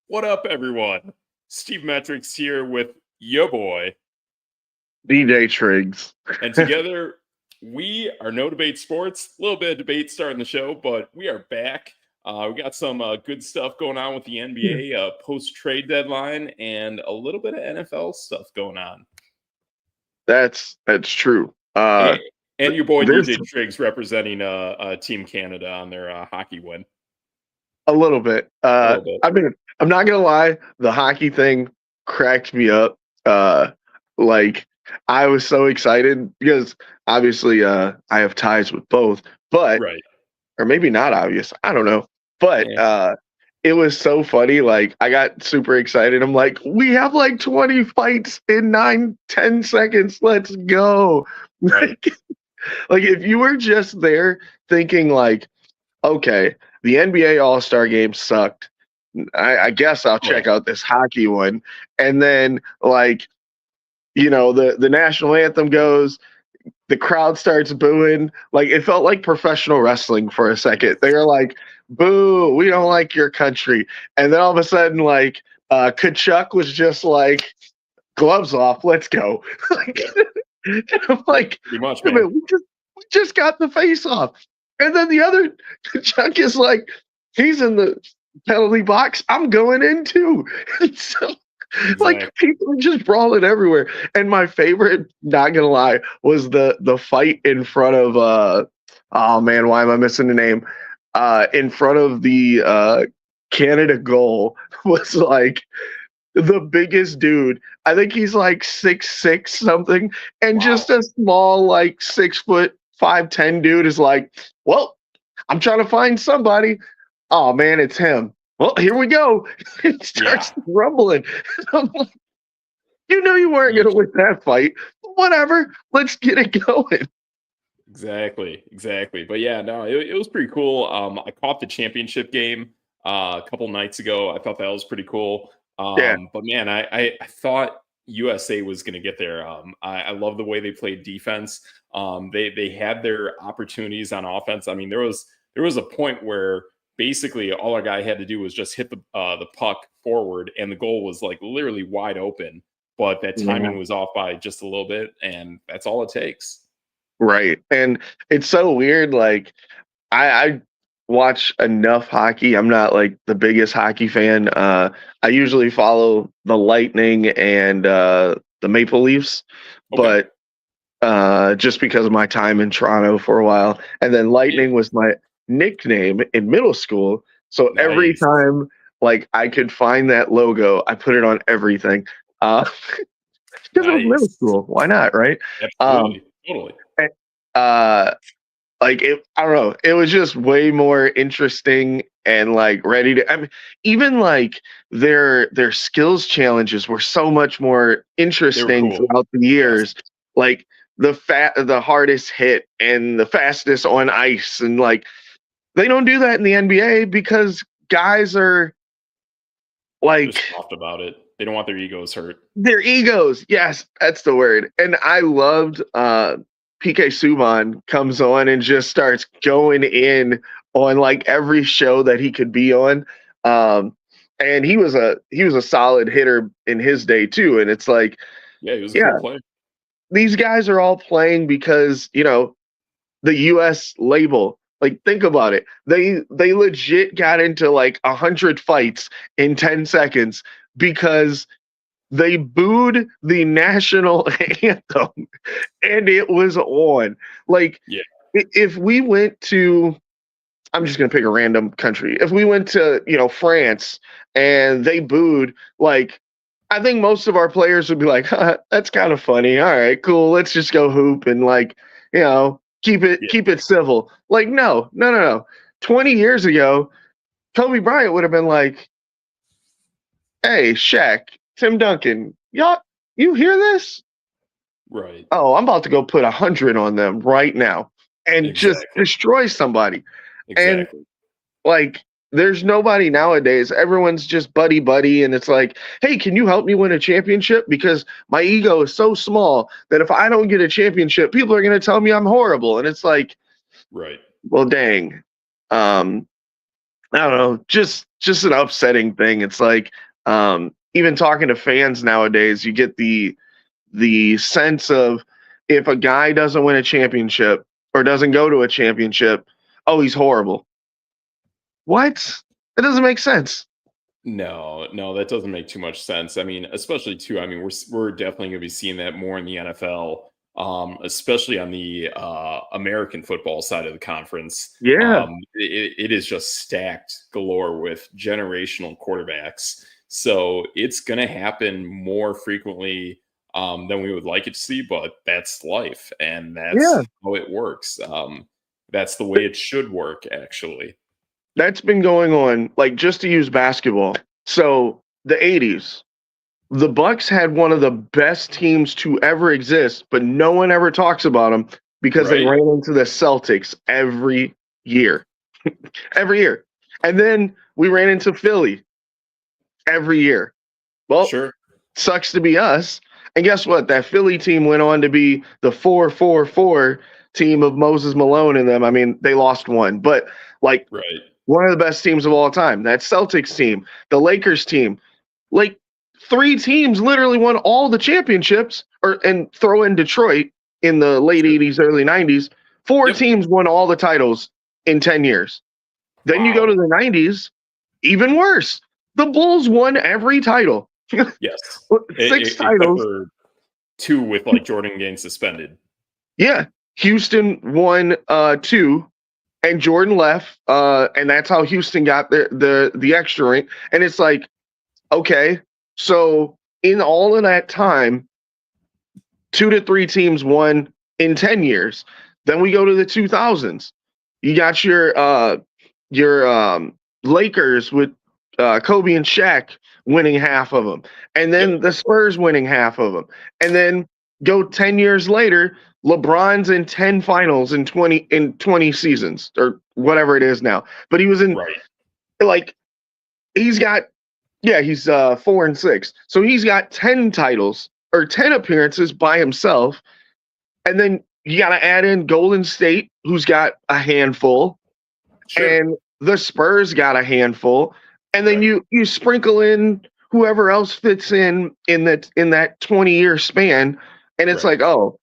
What up, everyone? Steve Metrics here with yo boy, DJ Triggs. and together we are No Debate Sports. A little bit of debate starting the show, but we are back. We got some good stuff going on with the NBA post-trade deadline and a little bit of NFL stuff going on. That's true. And your boy there's DJ Triggs representing Team Canada on their hockey win. a little bit. A little bit. I mean, I'm not gonna lie, the hockey thing cracked me up. Like I was so excited because obviously I have ties with both, but Right. or maybe not obvious. I don't know. But it was so funny. Like I got super excited. I'm like, we have like 20 fights in 9-10 seconds. Let's go. Right. Like if you were just there thinking like, okay, the NBA All-Star game sucked. I guess I'll check out this hockey one. And then like, the national anthem goes, the crowd starts booing. Like it felt like professional wrestling for a second. They were like, boo, we don't like your country. And then all of a sudden, like Kachuk was just like, gloves off, let's go. I'm like, pretty much, man. We just got the face off. And then the other Kachuk is like, he's in the penalty box. I'm going in too. So like people are just brawling everywhere. And my favorite, not gonna lie, was the fight in front of oh man, why am I missing the name? In front of the Canada goal was like the biggest dude. I think he's like 6'6" something, and just a small like 6'5'10" dude is like, well, I'm trying to find somebody. Oh man, it's him. Well, here we go. It starts rumbling. I'm like, you know you weren't going to win that fight. Whatever. Let's get it going. Exactly. But yeah, no, it was pretty cool. I caught the championship game a couple nights ago. I thought that was pretty cool. But man, I thought USA was going to get there. I love the way they played defense. They had their opportunities on offense. I mean, there was a point where basically all our guy had to do was just hit the puck forward, and the goal was like literally wide open. But that timing was off by just a little bit, and that's all it takes. Right. And it's so weird. Like I watch enough hockey. I'm not like the biggest hockey fan. I usually follow the Lightning and the Maple Leafs, but just because of my time in Toronto for a while. And then Lightning was my nickname in middle school. So every time like I could find that logo, I put it on everything. Because it was middle school. Why not, right? Absolutely. Totally. Like I don't know, it was just way more interesting and like ready to. I mean, even like their skills challenges were so much more interesting throughout the years. Like the hardest hit and the fastest on ice, and like they don't do that in the NBA because guys are like just soft about it. They don't want their egos hurt. Their egos, yes, that's the word. And I loved PK Subban comes on and just starts going in on like every show that he could be on. And he was a solid hitter in his day too. And it's like, he was a cool player. These guys are all playing because, the US label. Like, think about it. They legit got into like 100 fights in 10 seconds because they booed the national anthem and it was on. Like, if we went to, I'm just going to pick a random country. If we went to, France and they booed, like, I think most of our players would be like, that's kind of funny. All right, cool. Let's just go hoop and like, keep it civil. Like, no. 20 years ago, Kobe Bryant would have been like, hey, Shaq, Tim Duncan, y'all, you hear this? Right. Oh, I'm about to go put 100 on them right now and just destroy somebody. And like, there's nobody nowadays. Everyone's just buddy. And it's like, hey, can you help me win a championship? Because my ego is so small that if I don't get a championship, people are going to tell me I'm horrible. And it's like, right. Well, dang. I don't know. Just just an upsetting thing. It's like even talking to fans nowadays, you get the sense of if a guy doesn't win a championship or doesn't go to a championship, oh, he's horrible. What? It doesn't make sense. No, that doesn't make too much sense. I mean, especially too. I mean, we're definitely going to be seeing that more in the NFL, especially on the American football side of the conference. Yeah. It is just stacked galore with generational quarterbacks. So it's going to happen more frequently than we would like it to see, but that's life, and that's Yeah. how it works. That's the way it should work, actually. That's been going on, like, just to use basketball. So the 80s, the Bucks had one of the best teams to ever exist, but no one ever talks about them because they Right. ran into the Celtics every year. Every year. And then we ran into Philly every year. Well, Sure. sucks to be us. And guess what? That Philly team went on to be the 4-4-4 team of Moses Malone and them. I mean, they lost one, but like Right. one of the best teams of all time. That Celtics team, the Lakers team, like three teams literally won all the championships, and throw in Detroit in the late Sure. 80s, early 90s. Four Yep. teams won all the titles in 10 years. Then you go Wow. to the 90s, even worse. The Bulls won every title. Yes. Six Except titles. for two with like Jordan getting suspended. Yeah. Houston won two, and Jordan left, and that's how Houston got the extra ring. And it's like, okay, so in all of that time, 2 to 3 teams won in 10 years. Then we go to the 2000s. You got your Lakers with Kobe and Shaq winning half of them, and then Yep. the Spurs winning half of them, and then go 10 years later, LeBron's in 10 finals in 20 seasons or whatever it is now. But he was in, Right. like, he's 4-6. So he's got 10 titles or 10 appearances by himself. And then you got to add in Golden State, who's got a handful, Sure. and the Spurs got a handful. And then Right. you sprinkle in whoever else fits in that 20-year span, and it's Right. like, oh,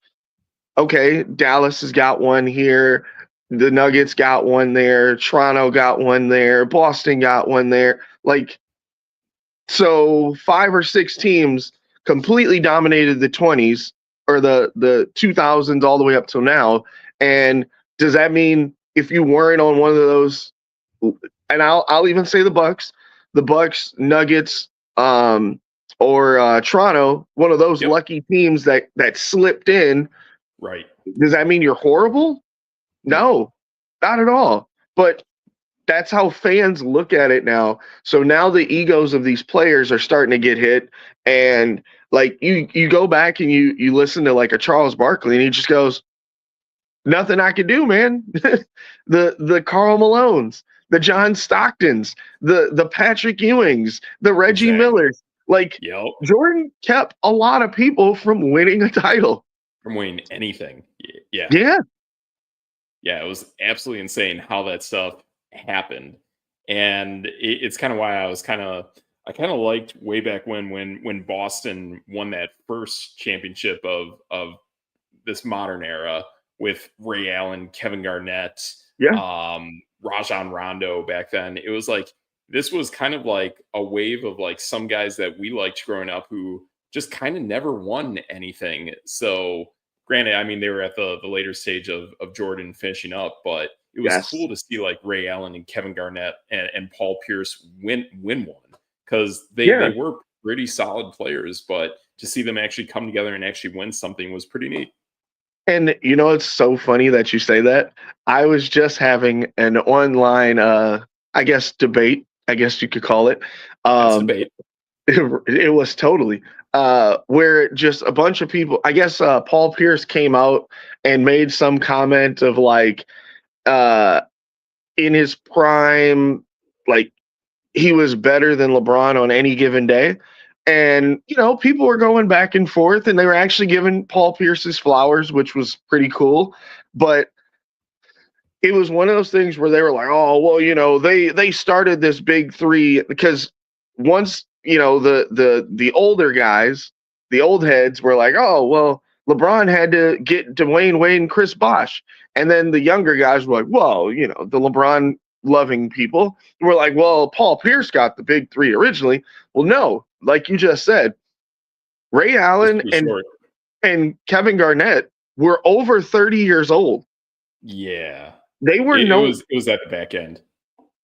okay, Dallas has got one here, the Nuggets got one there, Toronto got one there, Boston got one there. Like, so 5 or 6 teams completely dominated the 20s or the 2000s all the way up till now. And does that mean if you weren't on one of those, and I'll even say the Bucks, Nuggets, or Toronto, one of those Yep. lucky teams that slipped in, Right. does that mean you're horrible? No, not at all. But that's how fans look at it now. So now the egos of these players are starting to get hit. And like you go back and you listen to like a Charles Barkley, and he just goes, nothing I can do, man. the Karl Malones, the John Stocktons, the Patrick Ewings, the Reggie Exactly. Millers. Like, Yep. Jordan kept a lot of people from winning a title. From winning anything. Yeah. Yeah. Yeah. It was absolutely insane how that stuff happened. And it's kind of why I kind of liked way back when Boston won that first championship of this modern era with Ray Allen, Kevin Garnett, Yeah. Rajon Rondo back then. It was like, this was kind of like a wave of like some guys that we liked growing up who just kind of never won anything. So granted, I mean, they were at the later stage of Jordan finishing up, but it was Yes. cool to see like Ray Allen and Kevin Garnett and Paul Pierce win one, because they were pretty solid players, but to see them actually come together and actually win something was pretty neat. And you know, it's so funny that you say that. I was just having an online, I guess, debate, I guess you could call it. That's debate. It was totally where just a bunch of people, I guess, Paul Pierce came out and made some comment of like, in his prime, like, he was better than LeBron on any given day. And, you know, people were going back and forth, and they were actually giving Paul Pierce's flowers, which was pretty cool. But it was one of those things where they were like, oh, well, they started this big three because once, the older guys, the old heads were like, oh, well, LeBron had to get Dwayne Wade and Chris Bosh. And then the younger guys were like, well, the LeBron loving people were like, well, Paul Pierce got the big three originally. Well, no, like you just said, Ray Allen and Kevin Garnett were over 30 years old. Yeah. They were it was at the back end.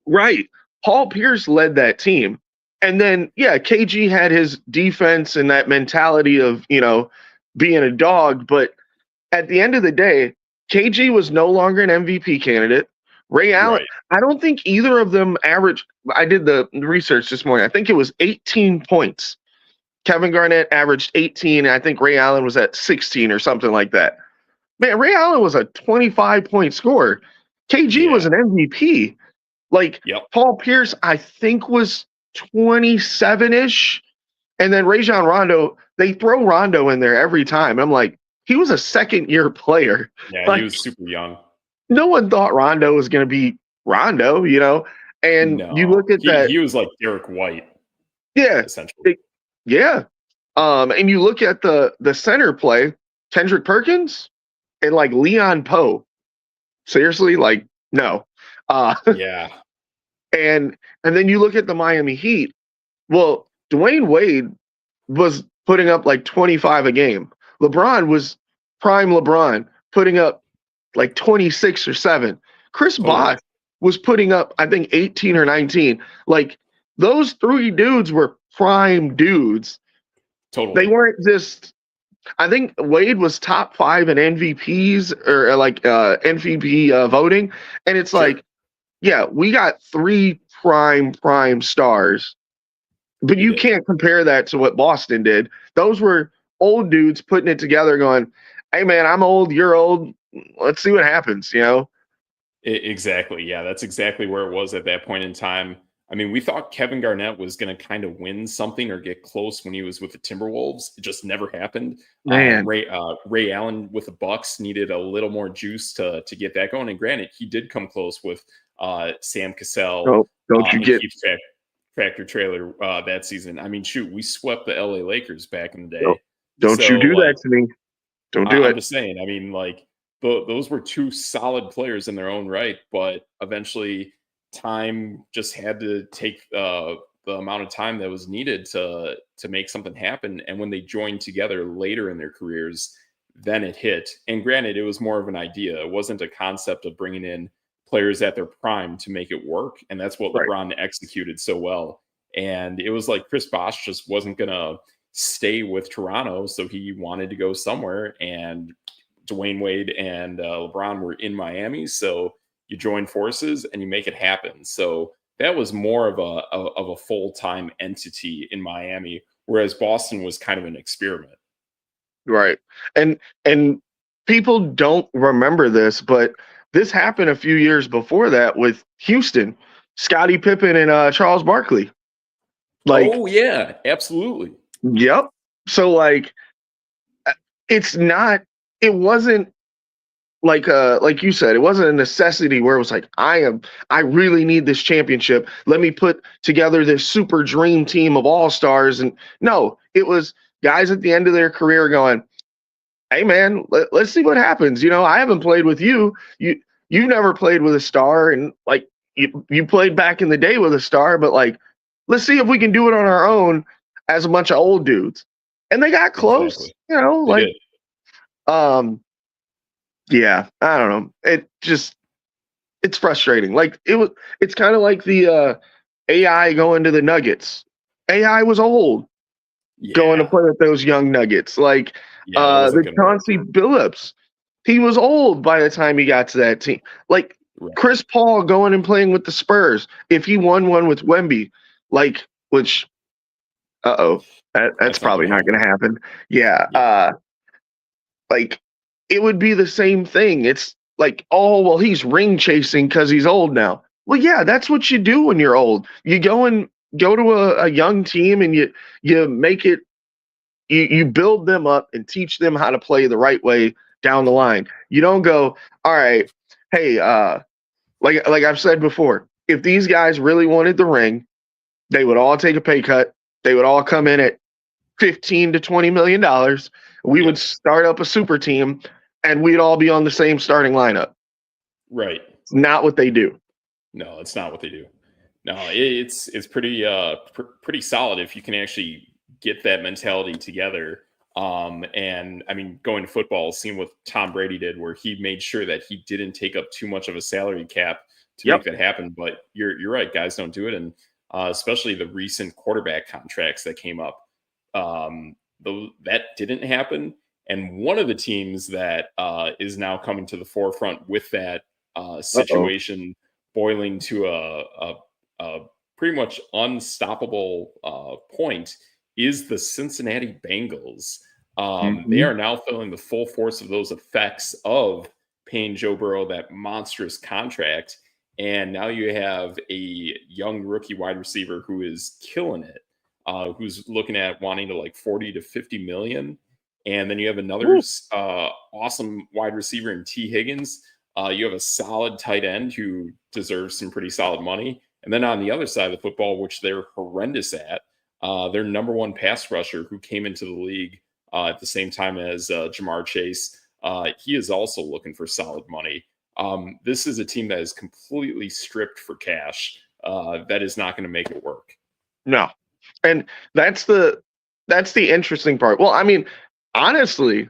Right. Paul Pierce led that team. And then, KG had his defense and that mentality of, being a dog. But at the end of the day, KG was no longer an MVP candidate. Ray Allen, I don't think either of them averaged. I did the research this morning. I think it was 18 points. Kevin Garnett averaged 18. And I think Ray Allen was at 16 or something like that. Man, Ray Allen was a 25-point scorer. KG was an MVP. Paul Pierce, I think, was 27-ish. And then Rajon Rondo, they throw Rondo in there every time. I'm like, he was a second-year player. Yeah, he was super young. No one thought Rondo was going to be Rondo, And you look at that. He was like Derek White. Yeah. Essentially. And you look at the center play, Kendrick Perkins and Leon Poe. Seriously? No. Yeah. And then you look at the Miami Heat. Well, Dwayne Wade was putting up 25 a game. LeBron was prime LeBron, putting up 26 or 7. Chris Bosh was putting up, I think, 18 or 19. Those three dudes were prime dudes. Totally. They weren't just. I think Wade was top 5 in MVPs or MVP voting, and it's we got 3 prime stars, but you can't compare that to what Boston did. Those were old dudes putting it together, going, "Hey man, I'm old, you're old. Let's see what happens." Exactly. Yeah, that's exactly where it was at that point in time. I mean, we thought Kevin Garnett was going to kind of win something or get close when he was with the Timberwolves. It just never happened. Man. Ray Allen with the Bucks needed a little more juice to get that going. And granted, he did come close with Sam Cassell. Oh, don't you get Tractor Trailer that season. I mean, shoot, we swept the LA Lakers back in the day. Don't you do that to me. Don't do it. I'm just saying. I mean, those were 2 solid players in their own right, but eventually time just had to take the amount of time that was needed to make something happen. And when they joined together later in their careers, then it hit. And granted, it was more of an idea. It wasn't a concept of bringing in players at their prime to make it work. And that's what LeBron executed so well. And it was like Chris Bosh just wasn't going to stay with Toronto. So he wanted to go somewhere. And Dwayne Wade and LeBron were in Miami. So you join forces and you make it happen. So that was more of a full-time entity in Miami, whereas Boston was kind of an experiment. Right. And people don't remember this, but this happened a few years before that with Houston, Scottie Pippen and Charles Barkley. Oh yeah, absolutely. Yep. So it wasn't like you said, it wasn't a necessity where it was I really need this championship. Let me put together this super dream team of all-stars. And no, it was guys at the end of their career going, hey man, let's see what happens. I haven't played with you. You've never played with a star, and you played back in the day with a star, but let's see if we can do it on our own as a bunch of old dudes. And they got close, Exactly. Yeah, I don't know. It's frustrating. It's kind of like the AI going to the Nuggets. AI was old going to play with those young Nuggets. The Chauncey Billups, he was old by the time he got to that team. Chris Paul going and playing with the Spurs. If he won one with Wemby, which, that's probably not going to happen. Yeah. It would be the same thing. It's oh, well, he's ring chasing because he's old now. Well, yeah, that's what you do when you're old. You go to a young team and you make it, you build them up and teach them how to play the right way down the line. You don't go, all right, hey, like I've said before, if these guys really wanted the ring, they would all take a pay cut. They would all come in at 15 to 20 million dollars. We would Yep. start up a super team, and we'd all be on the same starting lineup. Right. It's not what they do. No, it's not what they do. No, it's pretty pretty solid if you can actually get that mentality together. And I mean, going to football, seeing what Tom Brady did, where he made sure that he didn't take up too much of a salary cap to Yep. make that happen. But you're right, guys don't do it, and especially the recent quarterback contracts that came up, that didn't happen. And one of the teams that is now coming to the forefront with that situation boiling to a pretty much unstoppable point is the Cincinnati Bengals. They are now feeling the full force of those effects of paying Joe Burrow that monstrous contract. And now you have a young rookie wide receiver who is killing it, who's looking at wanting to like 40 to 50 million. And then you have another awesome wide receiver in T. Higgins. You have a solid tight end who deserves some pretty solid money. And then on the other side of the football, which they're horrendous at, their number one pass rusher who came into the league at the same time as Jamar Chase, he is also looking for solid money. This is a team that is completely stripped for cash. That is not going to make it work. No. And that's the interesting part. Well, I mean, honestly,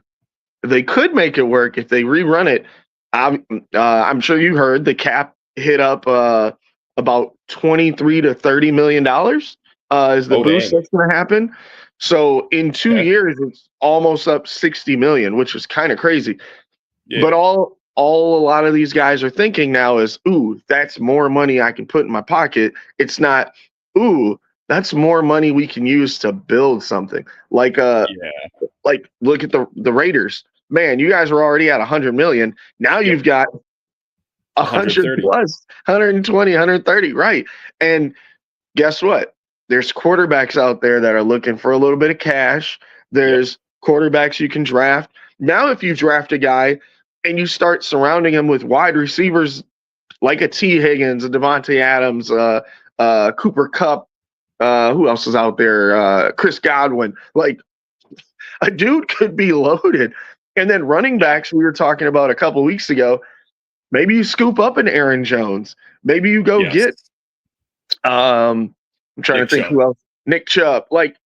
they could make it work if they rerun it. I'm sure you heard the cap hit up about 23 to 30 million dollars is the boost that's going to happen. So in 2 years, it's almost up 60 million, which is kind of crazy. Yeah. But all a lot of these guys are thinking now is, ooh, that's more money I can put in my pocket. It's not, ooh, that's more money we can use to build something. Like like look at the Raiders. Man, you guys were already at 100 million. Now you've got 100 plus, 120, 130, right? And guess what? There's quarterbacks out there that are looking for a little bit of cash. There's quarterbacks you can draft. Now, if you draft a guy and you start surrounding him with wide receivers like a T. Higgins, a Devontae Adams, Cooper Kupp, who else is out there? Chris Godwin. Like, a dude could be loaded. And then running backs, we were talking about a couple weeks ago, maybe you scoop up an Aaron Jones.Maybe you go get I'm trying to think who else. Nick Chubb. Like,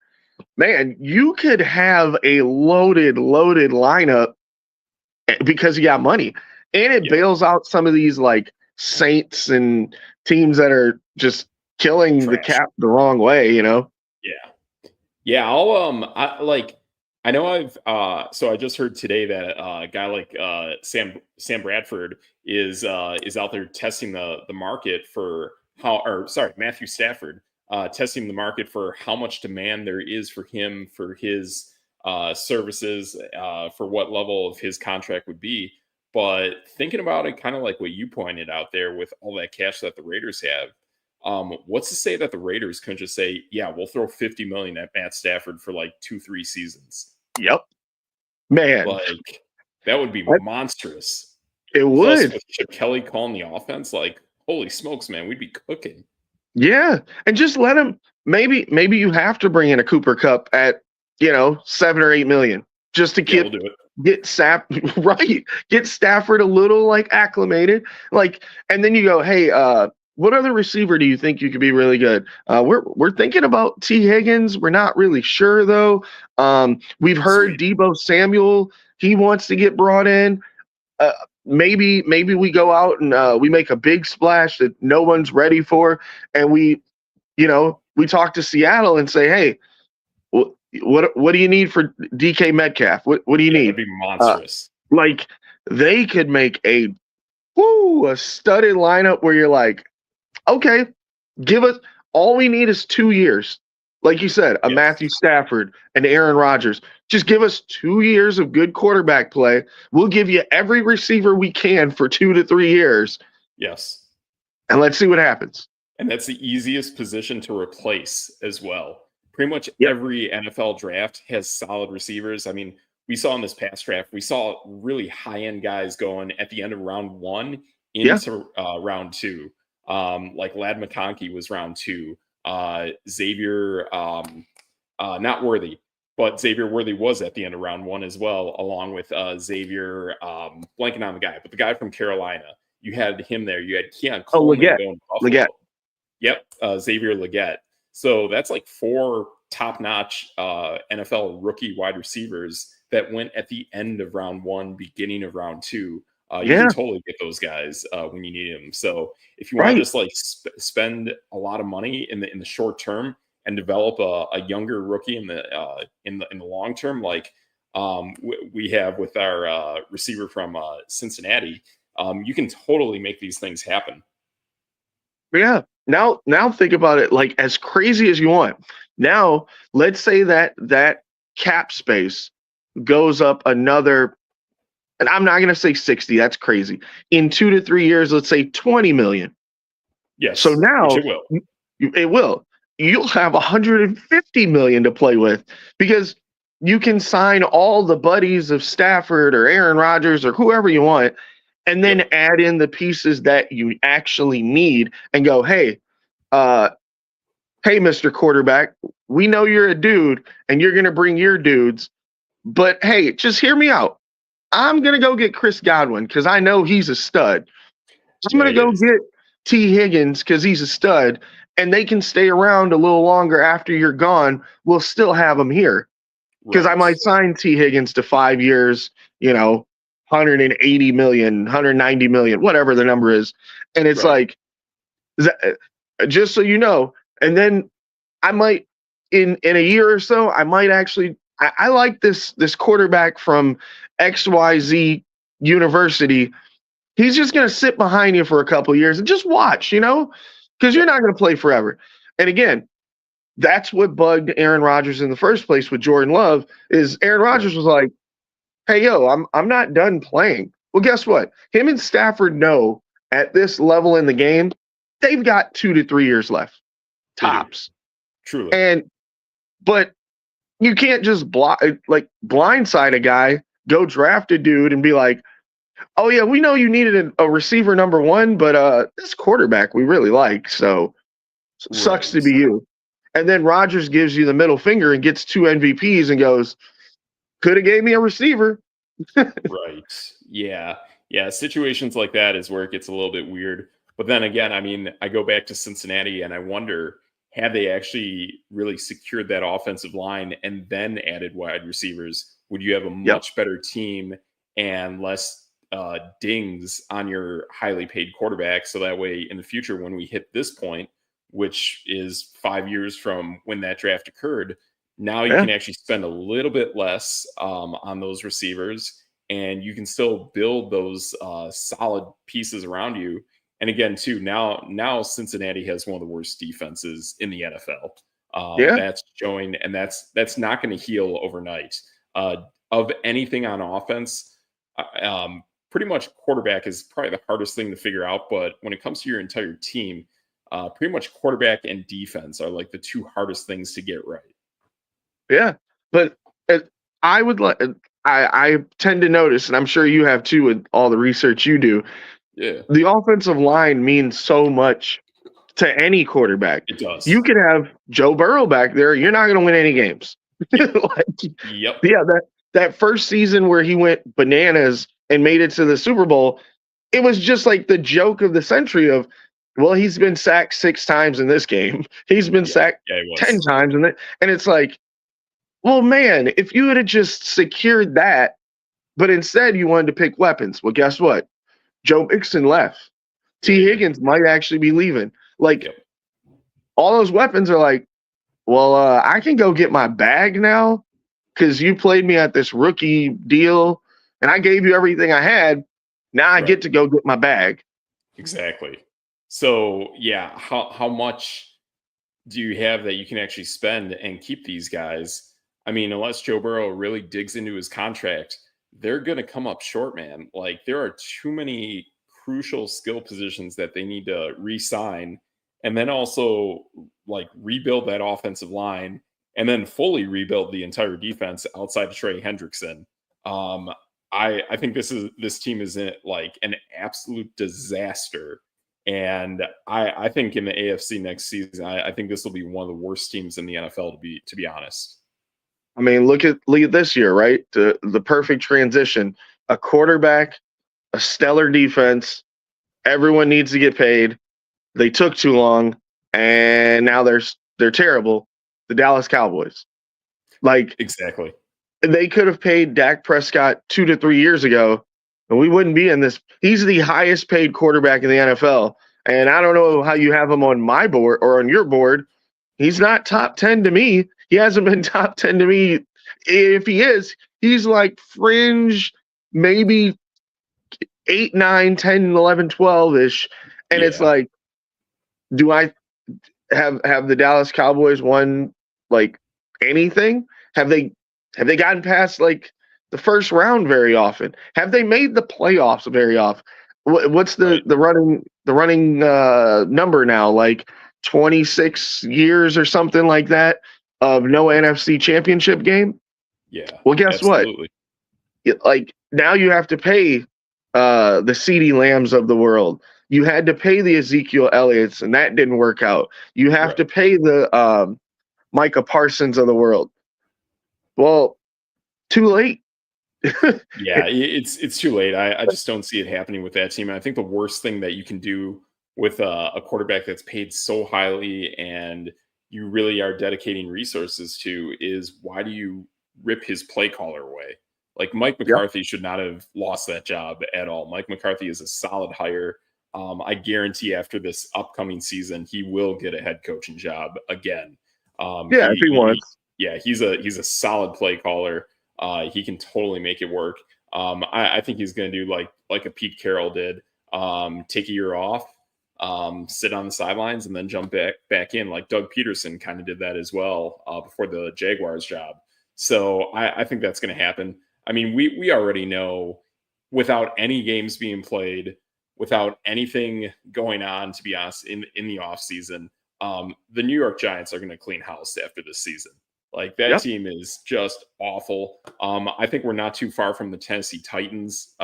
man, you could have a loaded lineup because you got money. And it bails out some of these like Saints and teams that are just killing the cap the wrong way, you know? Yeah. Yeah, I know so I just heard today that a guy like Sam Bradford is out there testing the market for Matthew Stafford testing the market for how much demand there is for him for his services for what level of his contract would be. But thinking about it, kind of like what you pointed out there with all that cash that the Raiders have. What's to say that the Raiders couldn't just say, yeah, we'll throw 50 million at Matt Stafford for like 2-3 seasons? Yep. Man. Like, that would be monstrous. It would. Plus, with Chip Kelly calling the offense, like, holy smokes, man, we'd be cooking. Yeah. And just let him, maybe you have to bring in a Cooper Kupp at, 7 or 8 million just to get Stafford a little like acclimated. Like, and then you go, hey, what other receiver do you think you could be really good? We're thinking about T. Higgins. We're not really sure though. We've heard Debo Samuel. He wants to get brought in. Maybe we go out and we make a big splash that no one's ready for, and we talk to Seattle and say, hey, what do you need for DK Metcalf? What do you need? That'd be monstrous. Like they could make a studded lineup where you're like, okay, give us all we need is 2 years. Like you said, a Matthew Stafford and Aaron Rodgers. Just give us 2 years of good quarterback play. We'll give you every receiver we can for 2 to 3 years. Yes. And let's see what happens. And that's the easiest position to replace as well. Pretty much every NFL draft has solid receivers. I mean, we saw in this past draft, we saw really high-end guys going at the end of round 1 into round 2. Like Lad McConkey was round 2. Xavier, not Worthy, but Xavier Worthy was at the end of round 1 as well, along with Xavier, blanking on the guy, but the guy from Carolina. You had him there. You had Keon Coleman Leggett. going to Buffalo. Leggett. Yep, Xavier Leggett. So that's like 4 top-notch NFL rookie wide receivers that went at the end of round 1, beginning of round 2. You can totally get those guys when you need them. So if you want to just like spend a lot of money in the short term and develop a younger rookie in the long term, like we have with our receiver from Cincinnati, you can totally make these things happen. Yeah. Now think about it, like as crazy as you want. Now, let's say that cap space goes up another, and I'm not going to say 60, that's crazy. In 2 to 3 years, let's say 20 million. Yes. So now it will. You'll have 150 million to play with because you can sign all the buddies of Stafford or Aaron Rodgers or whoever you want, and then add in the pieces that you actually need and go, hey, Mr. Quarterback, we know you're a dude and you're going to bring your dudes, but hey, just hear me out. I'm going to go get Chris Godwin because I know he's a stud. I'm going to go get T. Higgins because he's a stud, and they can stay around a little longer after you're gone. We'll still have them here because I might sign T. Higgins to 5 years, 180 million, 190 million, whatever the number is. And it's like, just so you know, and then I might, in a year or so, I might actually, I like this quarterback from XYZ University. He's just going to sit behind you for a couple of years and just watch, because you're not going to play forever. And again, that's what bugged Aaron Rodgers in the first place with Jordan Love is Aaron Rodgers was like, hey, yo, I'm not done playing. Well, guess what? Him and Stafford know at this level in the game, they've got 2 to 3 years left, tops. Truly. But you can't just blindside a guy, go draft a dude and be like, oh, yeah, we know you needed a receiver number 1, but this quarterback we really like, so sucks to be you. And then Rodgers gives you the middle finger and gets 2 MVPs and goes, could have gave me a receiver. Yeah. Situations like that is where it gets a little bit weird. But then again, I mean, I go back to Cincinnati and I wonder, have they actually really secured that offensive line and then added wide receivers? Would you have a much better team and less dings on your highly paid quarterback? So that way in the future, when we hit this point, which is 5 years from when that draft occurred, now you can actually spend a little bit less on those receivers, and you can still build those solid pieces around you. And again, too, now Cincinnati has one of the worst defenses in the NFL. That's showing, and that's not going to heal overnight. Of anything on offense, pretty much quarterback is probably the hardest thing to figure out. But when it comes to your entire team, pretty much quarterback and defense are like the 2 hardest things to get right. Yeah, but I would like. I tend to notice, and I'm sure you have too, with all the research you do. Yeah, the offensive line means so much to any quarterback. It does. You could have Joe Burrow back there. You're not going to win any games. That first season where he went bananas and made it to the Super Bowl, it was just like the joke of the century of, well, he's been sacked 6 times in this game. He's been sacked 10 times. And it's like, well, man, if you had just secured that, but instead you wanted to pick weapons, well, guess what? Joe Mixon left. T. Higgins might actually be leaving. All those weapons are like, well, I can go get my bag now because you played me at this rookie deal and I gave you everything I had. Now I get to go get my bag. Exactly. So, yeah, how much do you have that you can actually spend and keep these guys? I mean, unless Joe Burrow really digs into his contract, they're going to come up short, man. Like, there are too many crucial skill positions that they need to re-sign and then also, like, rebuild that offensive line and then fully rebuild the entire defense outside of Trey Hendrickson. I think this team is in like an absolute disaster. And I think in the AFC next season, I think this will be one of the worst teams in the NFL to be honest. I mean, look at this year, right? The perfect transition. A quarterback, a stellar defense. Everyone needs to get paid. They took too long, and now they're terrible. The Dallas Cowboys. Like, Exactly. they could have paid Dak Prescott 2 to 3 years ago, and we wouldn't be in this. He's the highest paid quarterback in the NFL. And I don't know how you have him on my board or on your board. He's not top 10 to me. He hasn't been top 10 to me. If he is, he's like fringe, maybe 8, 9, 10, 11, 12-ish. And it's like, do I have the Dallas Cowboys won like anything? Have they gotten past like the first round very often? Have they made the playoffs very often? What's the running number now? Like 26 years or something like that of no NFC championship game? Yeah. Well, guess absolutely. what? Like, now you have to pay the CeeDee Lambs of the world. You had to pay the Ezekiel Elliott's, and that didn't work out. You have to pay the Micah Parsons of the world. Well, too late. Yeah, it's too late. I just don't see it happening with that team. And I think the worst thing that you can do with a quarterback that's paid so highly and you really are dedicating resources to is, why do you rip his play caller away? Like, Mike McCarthy should not have lost that job at all. Mike McCarthy is a solid hire. I guarantee after this upcoming season, he will get a head coaching job again. If he wants. He's a solid play caller. He can totally make it work. I think he's going to do like a Pete Carroll did. Take a year off, sit on the sidelines, and then jump back in. Like Doug Peterson kind of did that as well before the Jaguars job. So I think that's going to happen. I mean, we already know, without any games being played, without anything going on, to be honest, in the offseason, the New York Giants are going to clean house after this season. Like, that team is just awful. I think we're not too far from the Tennessee Titans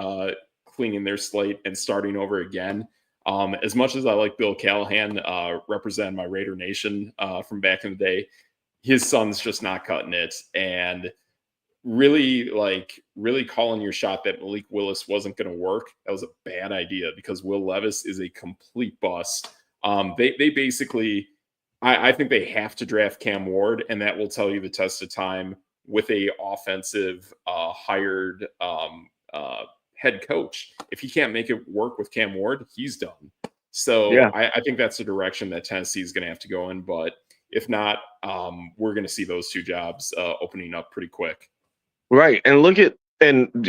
cleaning their slate and starting over again. As much as I like Bill Callahan, representing my Raider Nation from back in the day, his son's just not cutting it. And really calling your shot that Malik Willis wasn't going to work, that was a bad idea, because Will Levis is a complete bust. They basically, I think they have to draft Cam Ward, and that will tell you the test of time with a offensive hired head coach. If he can't make it work with Cam Ward, he's done. So I think that's the direction that Tennessee is going to have to go in. But if not, we're going to see those two jobs opening up pretty quick. Right. And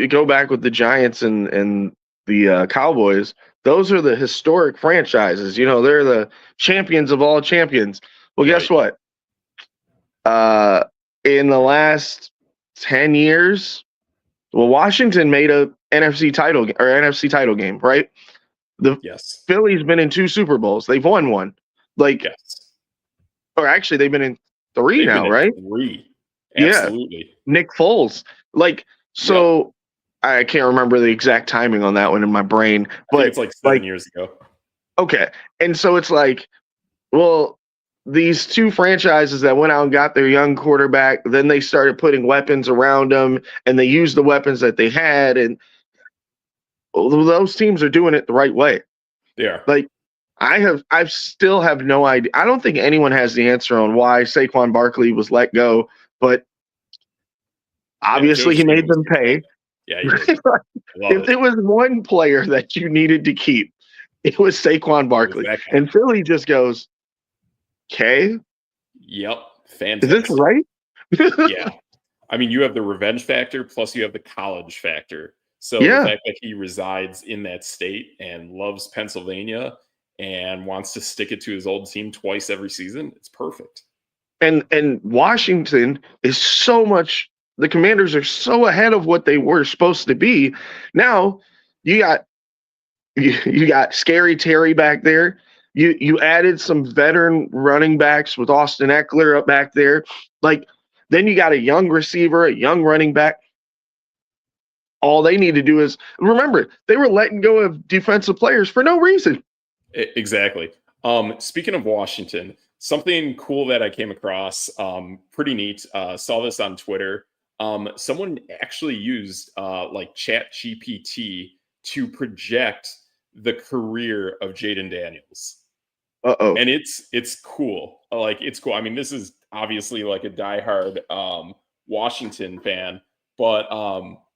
go back with the Giants and the Cowboys. Those are the historic franchises. You know, they're the champions of all champions. Well, guess what? In the last 10 years, Washington made a NFC title game, right? Philly's been in 2 Super Bowls. They've won one. Or actually, they've been in 3 now, right? 3. Absolutely. Yeah. Nick Foles. I can't remember the exact timing on that one in my brain, but it's like 7 years ago. Okay. And so it's like, well, these 2 franchises that went out and got their young quarterback, then they started putting weapons around them, and they used the weapons that they had, and those teams are doing it the right way. Yeah. Like, I still have no idea. I don't think anyone has the answer on why Saquon Barkley was let go, but obviously he made them pay. Yeah, if there was one player that you needed to keep, it was Saquon Barkley. And Philly just goes, okay. Yep. Fantastic. Is this right? Yeah. I mean, you have the revenge factor, plus you have the college factor. So the fact that he resides in that state and loves Pennsylvania and wants to stick it to his old team twice every season, it's perfect. And Washington is so much. The Commanders are so ahead of what they were supposed to be. Now you got Scary Terry back there. You added some veteran running backs with Austin Eckler up back there. Like, then you got a young receiver, a young running back. all they need to do is remember they were letting go of defensive players for no reason. Exactly. Speaking of Washington, something cool that I came across, pretty neat. Saw this on Twitter. Someone actually used like Chat GPT to project the career of Jaden Daniels. Uh-oh. And it's cool. Like, it's cool. I mean, this is obviously like a diehard Washington fan, but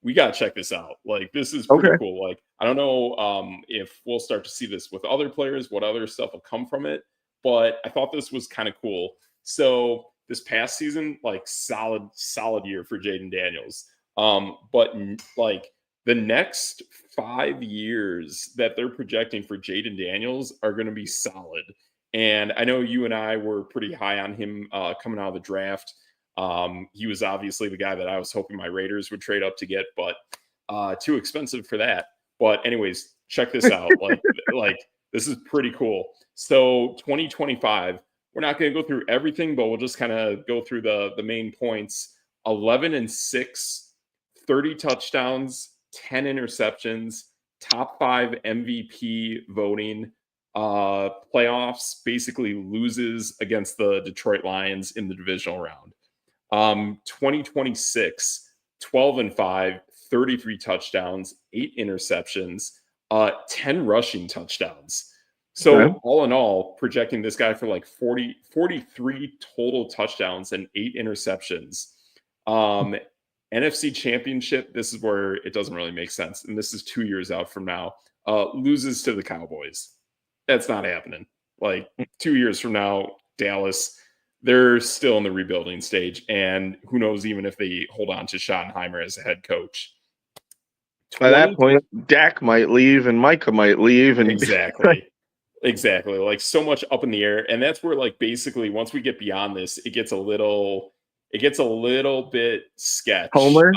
we gotta check this out. Like, this is pretty cool. Like, I don't know if we'll start to see this with other players, what other stuff will come from it, but I thought this was kind of cool. So this past season, like, solid year for Jaden Daniels. But like the next 5 years that they're projecting for Jaden Daniels are going to be solid. And I know you and I were pretty high on him coming out of the draft. He was obviously the guy that I was hoping my Raiders would trade up to get, but too expensive for that. But anyways, check this out. like this is pretty cool. So 2025, we're not going to go through everything, but we'll just kind of go through the main points. 11-6, 30 touchdowns, 10 interceptions, top 5 MVP voting, playoffs, basically loses against the Detroit Lions in the divisional round. 2026, 12-5, 33 touchdowns, 8 interceptions, 10 rushing touchdowns. So all in all, projecting this guy for like 43 total touchdowns and 8 interceptions. NFC Championship, this is where it doesn't really make sense. And this is 2 years out from now. Loses to the Cowboys. That's not happening. Like 2 years from now, Dallas, they're still in the rebuilding stage. And who knows even if they hold on to Schottenheimer as a head coach. By that point, Dak might leave and Micah might leave. And Exactly. Like, so much up in the air. And that's where, like, basically once we get beyond this, it gets a little bit sketch. Homer.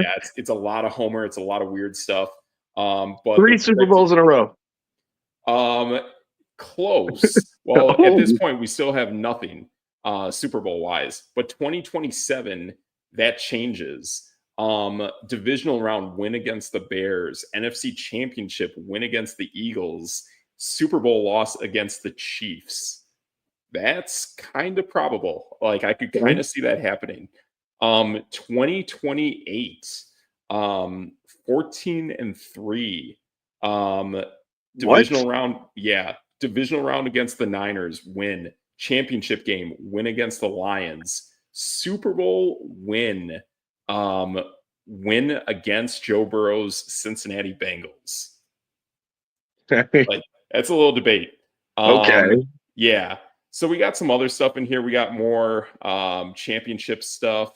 Yeah, it's a lot of Homer. It's a lot of weird stuff. But 3 Super Bowls in a row. Close. Well, at this point, we still have nothing Super Bowl wise. But 2027, that changes. Divisional round win against the Bears, NFC Championship win against the Eagles, Super Bowl loss against the Chiefs. That's kind of probable. Like, I could kind of see that happening. 2028, 14-3. Divisional round, divisional round against the Niners, win. Championship game, win against the Lions. Super Bowl win. Win against Joe Burrow's Cincinnati Bengals. Like, that's a little debate. Yeah. So we got some other stuff in here. We got more championship stuff.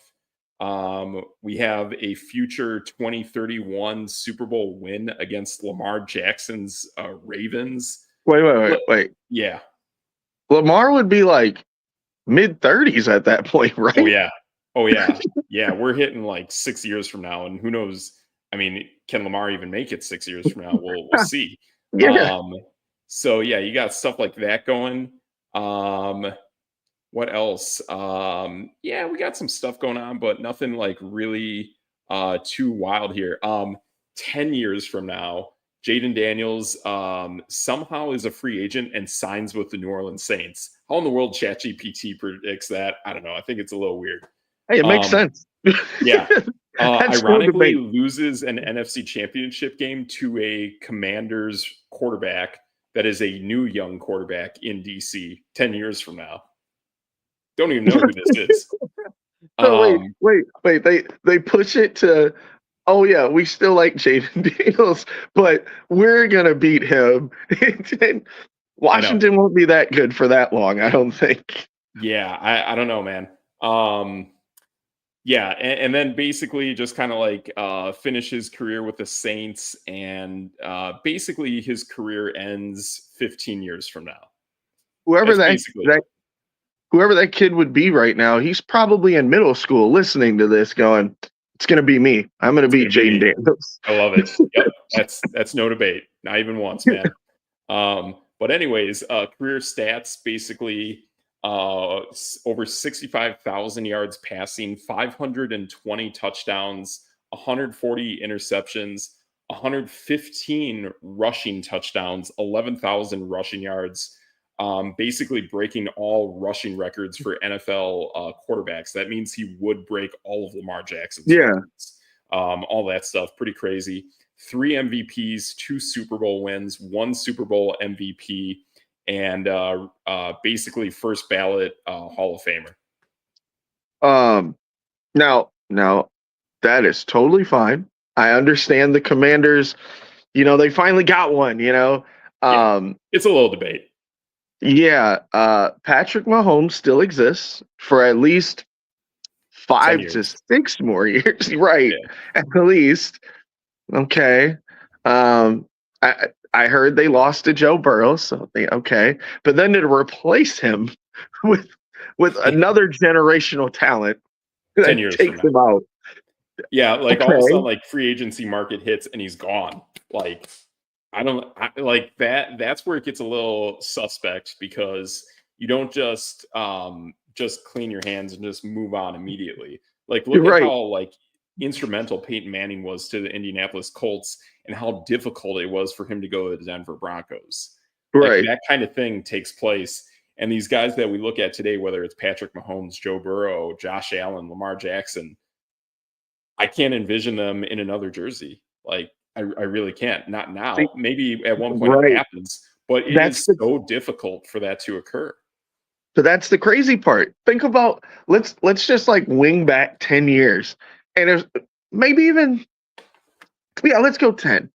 We have a future 2031 Super Bowl win against Lamar Jackson's Ravens. Wait. Yeah. Lamar would be like mid-30s at that point, right? Oh, yeah. Yeah, we're hitting like 6 years from now, and who knows? I mean, can Lamar even make it 6 years from now? We'll see. Yeah. So, yeah, you got stuff like that going. What else? Yeah, we got some stuff going on, but nothing like really too wild here. 10 years from now, Jaden Daniels somehow is a free agent and signs with the New Orleans Saints. How in the world ChatGPT predicts that? I don't know. I think it's a little weird. Hey, it makes sense. Yeah. Ironically, loses an NFC Championship game to a Commanders quarterback that is a new young quarterback in DC 10 years from now. Don't even know who this is. Wait. They push it to, oh, yeah, we still like Jaden Daniels, but we're going to beat him. And Washington won't be that good for that long, I don't think. Yeah, I don't know, man. Yeah, and then basically just kind of like finish his career with the Saints, and basically his career ends 15 years from now. Whoever that kid would be right now, he's probably in middle school listening to this going, it's going to be me. I'm going to beat Jaden Daniels. I love it. Yep, that's no debate. Not even once, man. But anyways, career stats, basically over 65,000 yards passing, 520 touchdowns, 140 interceptions, 115 rushing touchdowns, 11,000 rushing yards, basically breaking all rushing records for NFL quarterbacks. That means he would break all of Lamar Jackson's records. All that stuff. Pretty crazy. 3 MVPs, 2 Super Bowl wins, 1 Super Bowl MVP, and basically first ballot Hall of Famer. Now that is totally fine. I understand the Commanders, they finally got one, It's a little debate. Yeah, Patrick Mahomes still exists for at least 5 to 6 more years, right? Yeah. At least. Okay. I heard they lost to Joe Burrow, so okay. But then to replace him with another generational talent 10 years takes him out. Yeah, like all of a sudden, like free agency market hits and he's gone. Like like that. That's where it gets a little suspect, because you don't just clean your hands and just move on immediately. Like look at how like instrumental Peyton Manning was to the Indianapolis Colts and how difficult it was for him to go to the Denver Broncos. Like that kind of thing takes place. And these guys that we look at today, whether it's Patrick Mahomes, Joe Burrow, Josh Allen, Lamar Jackson, I can't envision them in another jersey. Like I really can't. Not now. Maybe at one point it happens, but it's so difficult for that to occur. So that's the crazy part. Think about let's just like wing back 10 years. And there's maybe even let's go 10.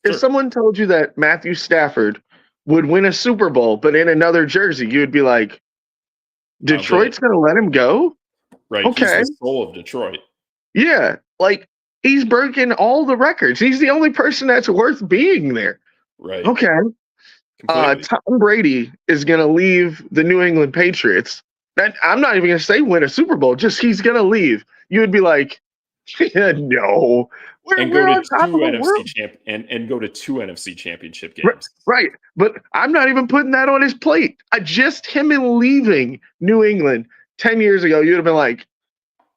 If someone told you that Matthew Stafford would win a Super Bowl, but in another jersey, you'd be like, Detroit's going to let him go? Right. Okay. He's the soul of Detroit. Yeah. Like, he's breaking all the records. He's the only person that's worth being there. Right. Okay. Tom Brady is going to leave the New England Patriots. I'm not even going to say win a Super Bowl. Just he's going to leave. You would be like, no. And go to two NFC championship games. Right. But I'm not even putting that on his plate. Just him and leaving New England 10 years ago, you'd have been like,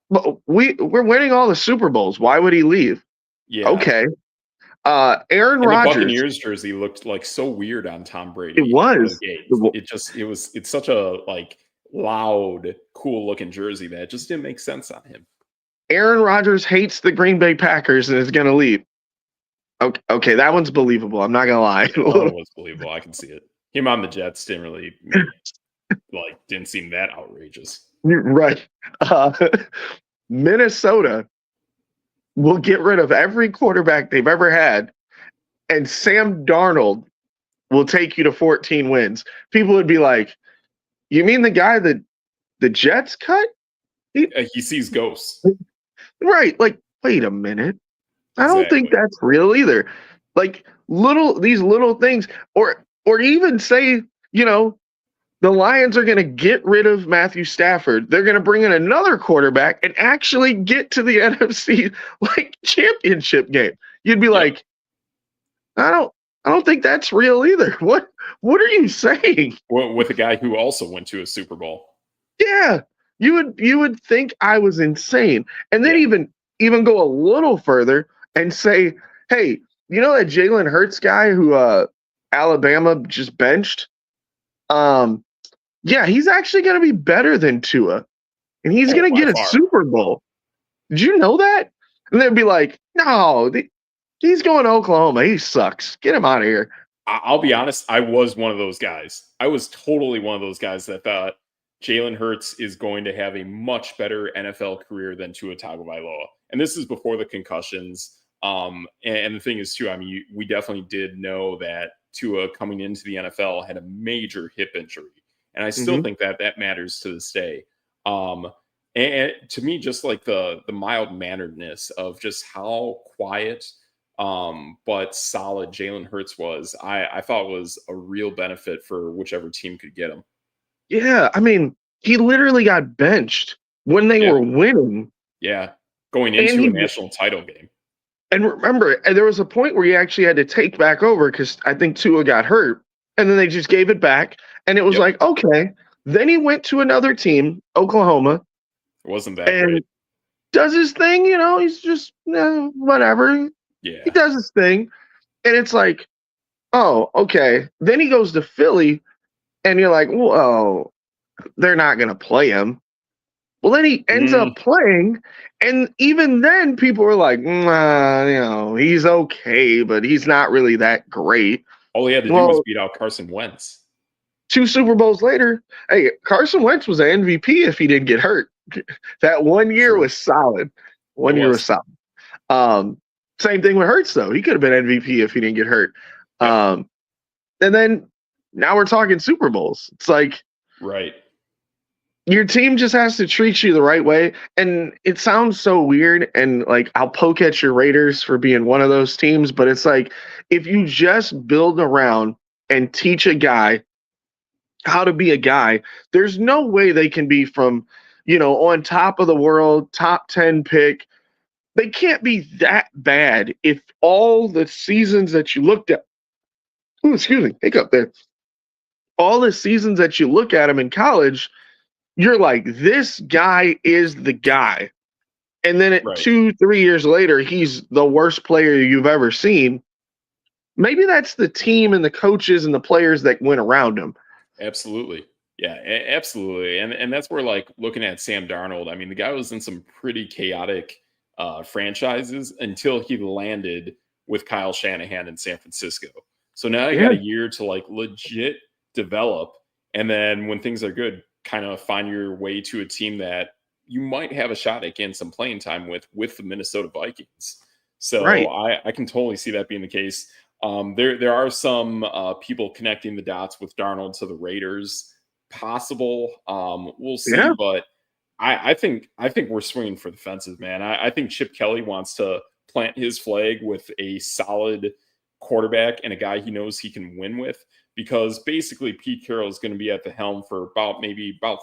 but we're winning all the Super Bowls. Why would he leave? Yeah. Okay. Aaron Rodgers. The Buccaneers jersey looked like so weird on Tom Brady. It was. It's such a like loud, cool looking jersey that just didn't make sense on him. Aaron Rodgers hates the Green Bay Packers and is going to leave. Okay, that one's believable. I'm not going to lie. That one was believable. I can see it. Him on the Jets didn't seem that outrageous. Right. Minnesota will get rid of every quarterback they've ever had, and Sam Darnold will take you to 14 wins. People would be like, you mean the guy that the Jets cut? He sees ghosts. Right. Like, wait a minute. I don't think that's real either. Like these little things, or even say, the Lions are going to get rid of Matthew Stafford. They're going to bring in another quarterback and actually get to the NFC championship game. You'd be like, I don't think that's real either. What are you saying? With a guy who also went to a Super Bowl. Yeah. You would think I was insane. And then even go a little further and say, hey, you know that Jalen Hurts guy who Alabama just benched? Yeah, he's actually going to be better than Tua. And he's going to get a Super Bowl. Did you know that? And they'd be like, no, he's going to Oklahoma. He sucks. Get him out of here. I'll be honest. I was one of those guys. I was totally one of those guys that thought Jalen Hurts is going to have a much better NFL career than Tua Tagovailoa. And this is before the concussions. And the thing is, too, I mean, we definitely did know that Tua coming into the NFL had a major hip injury. And I still think that matters to this day. And to me, just like the mild-manneredness of just how quiet but solid Jalen Hurts was, I thought was a real benefit for whichever team could get him. Yeah, I mean, he literally got benched when they were winning. Yeah, going into a national title game. And remember, there was a point where he actually had to take back over because I think Tua got hurt. And then they just gave it back. And it was like, okay. Then he went to another team, Oklahoma. It wasn't that great. does his thing, he's just whatever. Yeah. He does his thing. And it's like, oh, okay. Then he goes to Philly, and you're like, well, they're not going to play him. Well, then he ends up playing, and even then, people were like, he's okay, but he's not really that great. All he had to do was beat out Carson Wentz. 2 Super Bowls later, hey, Carson Wentz was an MVP if he didn't get hurt. That 1 year was solid. 1 year was solid. Same thing with Hurts, though. He could have been MVP if he didn't get hurt. And then now we're talking Super Bowls. It's like, right. Your team just has to treat you the right way. And it sounds so weird. And like, I'll poke at your Raiders for being one of those teams. But it's like, if you just build around and teach a guy how to be a guy, there's no way they can be from, on top of the world, top 10 pick. They can't be that bad if all the seasons that you looked at, hiccup there. All the seasons that you look at him in college, you're like, this guy is the guy. And then 2-3 years later, he's the worst player you've ever seen. Maybe that's the team and the coaches and the players that went around him. Absolutely. Yeah, absolutely. And that's where, like, looking at Sam Darnold, I mean, the guy was in some pretty chaotic franchises until he landed with Kyle Shanahan in San Francisco. So now you got a year to, like, legit develop. And then when things are good, kind of find your way to a team that you might have a shot at getting some playing time with the Minnesota Vikings. So I can totally see that being the case. There are some people connecting the dots with Darnold to the Raiders. Possible. We'll see. Yeah. But I think we're swinging for the fences, man. I think Chip Kelly wants to plant his flag with a solid quarterback and a guy he knows he can win with. Because basically Pete Carroll is going to be at the helm for about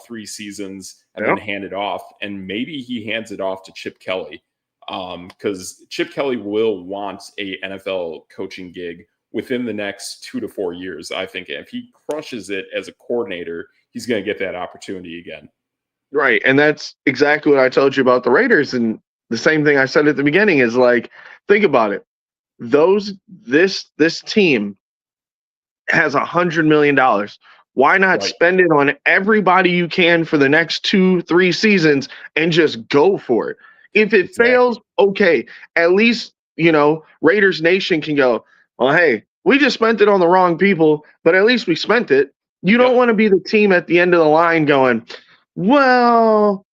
3 seasons and then hand it off. And maybe he hands it off to Chip Kelly because Chip Kelly will want a NFL coaching gig within the next 2 to 4 years. I think if he crushes it as a coordinator, he's going to get that opportunity again. Right. And that's exactly what I told you about the Raiders. And the same thing I said at the beginning is like, think about it. This team has $100 million. Why not spend it on everybody you can for the next 2-3 seasons and just go for it? If it fails, okay, at least, Raiders Nation can go, well, hey, we just spent it on the wrong people, but at least we spent it. You don't want to be the team at the end of the line going, well,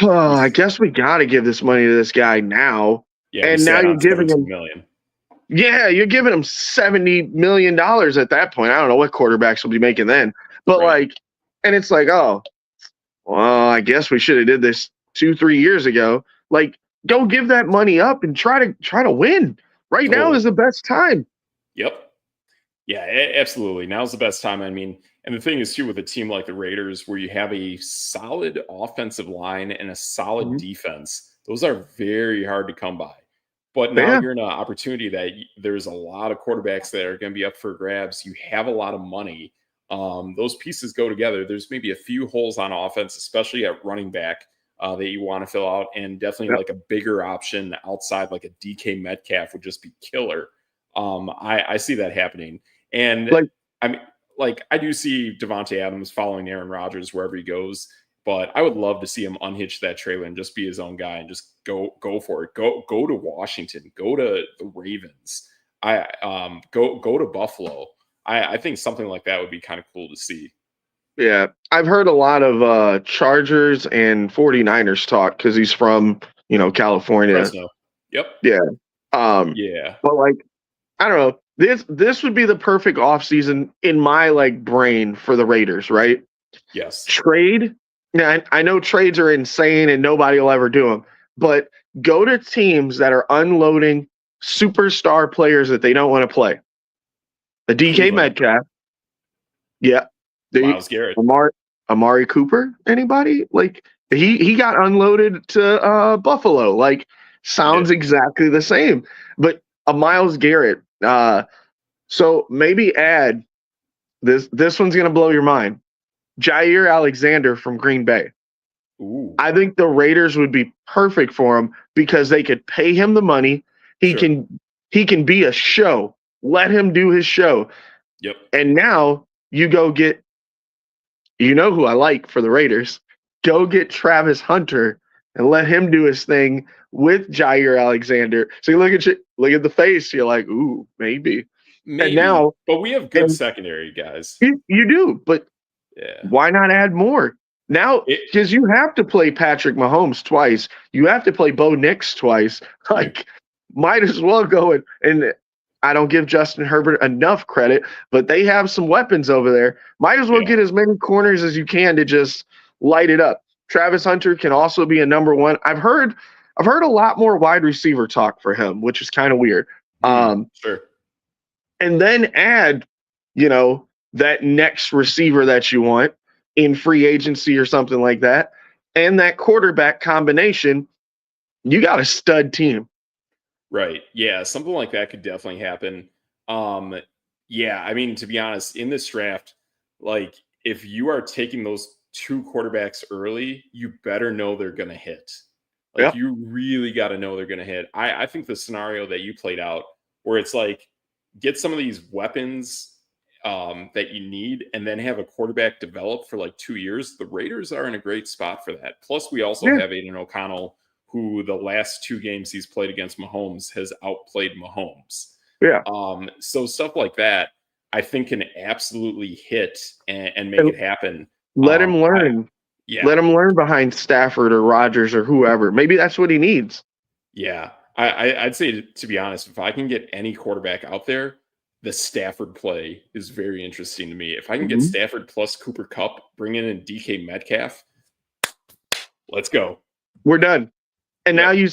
I guess we got to give this money to this guy now. Yeah, and now you're giving him $1 million. Yeah, you're giving him $70 million at that point. I don't know what quarterbacks will be making then. But and it's like, oh, well, I guess we should have did this 2-3 years ago. Like, go give that money up and try to win. Right now is the best time. Yep. Yeah, absolutely. Now's the best time. I mean, and the thing is too, with a team like the Raiders, where you have a solid offensive line and a solid defense, those are very hard to come by. But now you're in an opportunity that there's a lot of quarterbacks that are going to be up for grabs. You have a lot of money. Those pieces go together. There's maybe a few holes on offense, especially at running back, that you want to fill out. And definitely like a bigger option outside, like a DK Metcalf would just be killer. I see that happening. And I do see Devontae Adams following Aaron Rodgers wherever he goes. But I would love to see him unhitch that trailer and just be his own guy and just go for it. Go to Washington. Go to the Ravens. Go to Buffalo. I think something like that would be kind of cool to see. Yeah, I've heard a lot of Chargers and 49ers talk because he's from California. Fresno. Yep. Yeah. Yeah. But like, I don't know. This would be the perfect offseason in my brain for the Raiders, right? Yes. Trade. Now, I know trades are insane and nobody will ever do them, but go to teams that are unloading superstar players that they don't want to play. The DK Metcalf. Yeah. Myles Garrett. Amari Cooper. Anybody? He got unloaded to Buffalo. Sounds exactly the same. But a Myles Garrett. So maybe add this one's gonna blow your mind. Jair Alexander from Green Bay. Ooh, I think the Raiders would be perfect for him because they could pay him the money. He sure. can be a show. Let him do his show. Yep. And now you go get, you know who I like for the Raiders. Go get Travis Hunter and let him do his thing with Jair Alexander. So you look at the face, you're like, ooh, maybe. And Maybe, now, but we have good and secondary guys. you do, but Yeah. why not add more? Now, It, because you have to play Patrick Mahomes twice, you have to play Bo Nix twice. right. Like, might as well go and I don't give Justin Herbert enough credit, but they have some weapons over there. Might as well Yeah. get as many corners as you can to just light it up. Travis Hunter can also be a number one. I've heard a lot more wide receiver talk for him, which is kind of weird. Sure. And then add, that next receiver that you want in free agency or something like that, and that quarterback combination, you got a stud team. Right. Yeah. Something like that could definitely happen. Um, yeah. I mean, to be honest, in this draft, like if you are taking those two quarterbacks early, you better know they're going to hit. Like Yep. you really got to know they're going to hit. I think the scenario that you played out where it's like get some of these weapons that you need and then have a quarterback develop for like 2 years. The Raiders are in a great spot for that. Plus, we also Yeah. have Aiden O'Connell, who the last two games he's played against Mahomes has outplayed Mahomes. Yeah. So stuff like that, I think can absolutely hit and make And it happen. let him I, learn. yeah, Let him learn behind Stafford or Rodgers or whoever. Maybe that's what he needs. yeah. I'd say to be honest, if I can get any quarterback out there, the Stafford play is very interesting to me. If I can get Mm-hmm. Stafford plus Cooper Cup, bring in DK Metcalf, let's go. We're done. And now Yep.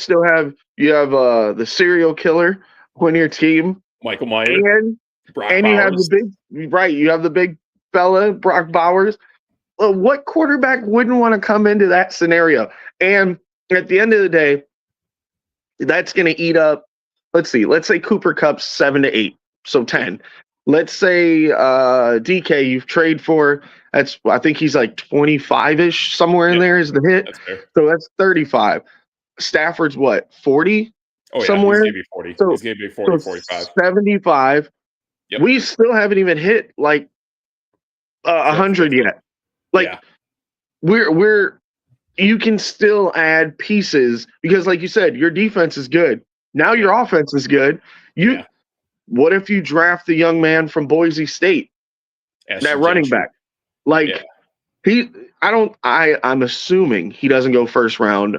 you have the serial killer on your team, Michael Meyer, and Brock you have Bowers. you have the big fella, Brock Bowers. Well, what quarterback wouldn't want to come into that scenario? And at the end of the day, that's going to eat up. Let's say Cooper Cup's 7 to 8, so 10. Let's say DK you've traded for. I think he's like 25-ish, somewhere in Yep, there is the hit. that's fair. So that's 35. Stafford's what, 40? Oh, yeah, he's Somewhere. going to be 40. So He's going to be 40, 45. 75. Yep. We still haven't even hit like 100 yet. Like Yeah. we're you can still add pieces because, like you said, your defense is good. Now your offense is good. What if you draft the young man from Boise State, that running back? Like I'm assuming he doesn't go first round.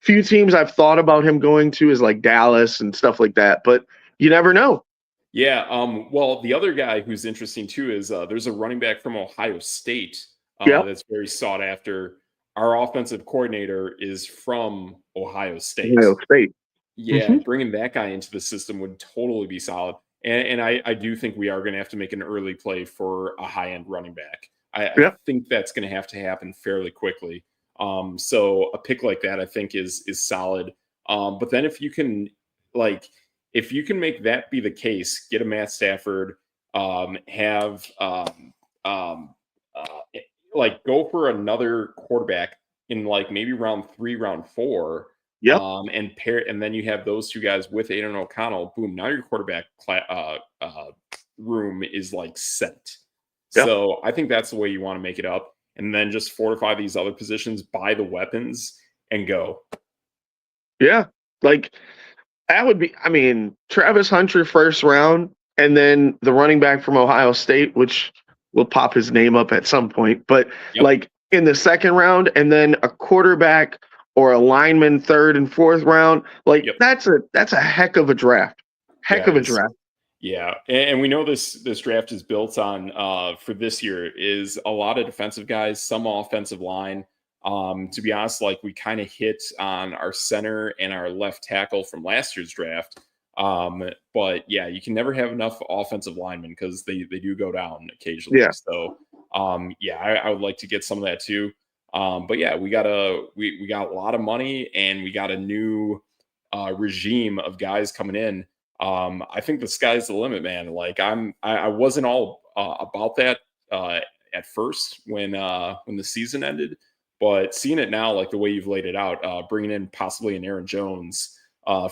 Few teams I've thought about him going to is like Dallas and stuff like that, but you never know. Yeah. Well, the other guy who's interesting too is there's a running back from Ohio State Yep. that's very sought after. Our offensive coordinator is from Ohio State. Ohio State. Yeah, bringing that guy into the system would totally be solid. And I do think we are going to have to make an early play for a high-end running back. I think that's going to happen fairly quickly. So a pick like that, I think, is solid. But then if you can make that be the case, get a Matt Stafford, have go for another quarterback in like maybe round 3, round 4. Yep. And then you have those two guys with Aiden O'Connell. Boom! Now your quarterback room is like set. Yep. So I think that's the way you want to make it up, and then just fortify these other positions, buy the weapons, and go. Yeah, like that would be. I mean, Travis Hunter first round, and then the running back from Ohio State, which will pop his name up at some point, but like in the second round, and then a quarterback or a lineman third and fourth round. Like that's a heck of a draft. Heck of a draft. Yeah. And we know this draft is built on for this year is a lot of defensive guys, some offensive line. To be honest, like we kind of hit on our center and our left tackle from last year's draft. But yeah, you can never have enough offensive linemen because they do go down occasionally. Yeah. So I would like to get some of that too. But yeah, we got a lot of money and we got a new regime of guys coming in. I think the sky's the limit, man. Like I wasn't all about that at first when the season ended, But seeing it now, like the way you've laid it out, bringing in possibly an Aaron Jones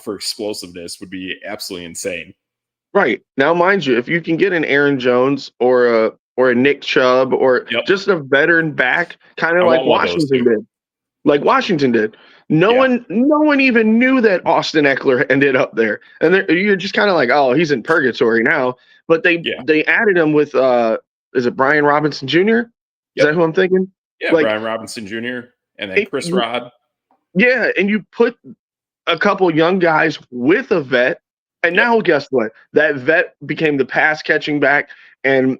for explosiveness would be absolutely insane. Right. Now, mind you, if you can get an Aaron Jones or a Nick Chubb or just a veteran back, kind of like Washington did. Like Washington did. No one even knew that Austin Eckler ended up there. And you're just kind of like, oh, he's in purgatory now. But they added him with is it Brian Robinson Jr.? Is that who I'm thinking? Yeah, like, Brian Robinson Jr. and then Chris Rod. Yeah, and you put a couple young guys with a vet, and now guess what? That vet became the pass catching back and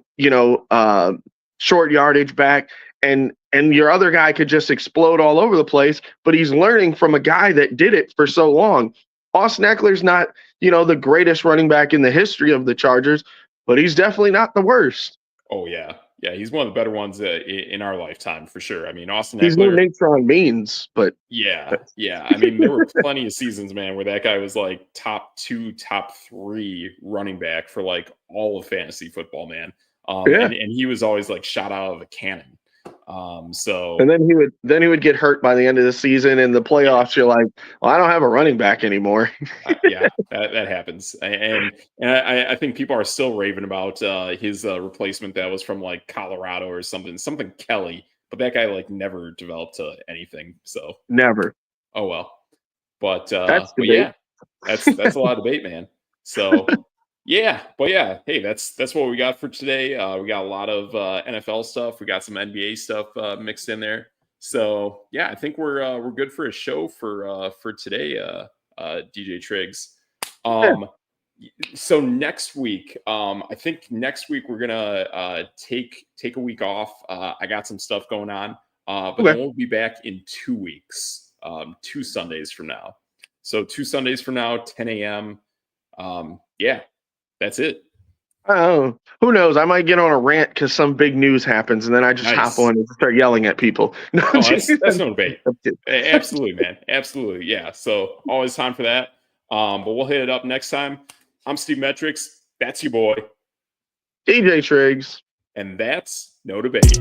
short yardage back, and your other guy could just explode all over the place, but he's learning from a guy that did it for so long. Austin Eckler's not, the greatest running back in the history of the Chargers, but he's definitely not the worst. Oh, yeah. Yeah, he's one of the better ones in our lifetime, for sure. I mean, Austin He's Eckler. He's no Natron Beans, but. Yeah. I mean, there were plenty of seasons, man, where that guy was like top 2, top 3 running back for like all of fantasy football, man. And he was always like shot out of a cannon. And then he would get hurt by the end of the season in the playoffs. You're like, well, I don't have a running back anymore. That happens. And I think people are still raving about his replacement that was from like Colorado or something Kelly, but that guy like never developed to anything. So never. Oh well. But yeah, that's a lot of debate, man. So hey, that's what we got for today. We got a lot of NFL stuff. We got some NBA stuff mixed in there. So yeah, I think we're good for a show for today, DJ Triggs. So next week, I think next week we're gonna take a week off. I got some stuff going on, but then we'll be back in 2 weeks, 2 Sundays from now. So 2 Sundays from now, 10 a.m. That's it. Oh, who knows? I might get on a rant because some big news happens, and then I just hop on and start yelling at people. No, that's no debate. Absolutely, man. Absolutely, yeah. So always time for that. But we'll hit it up next time. I'm Steve Metrics. That's your boy, DJ Triggs, and that's no debate.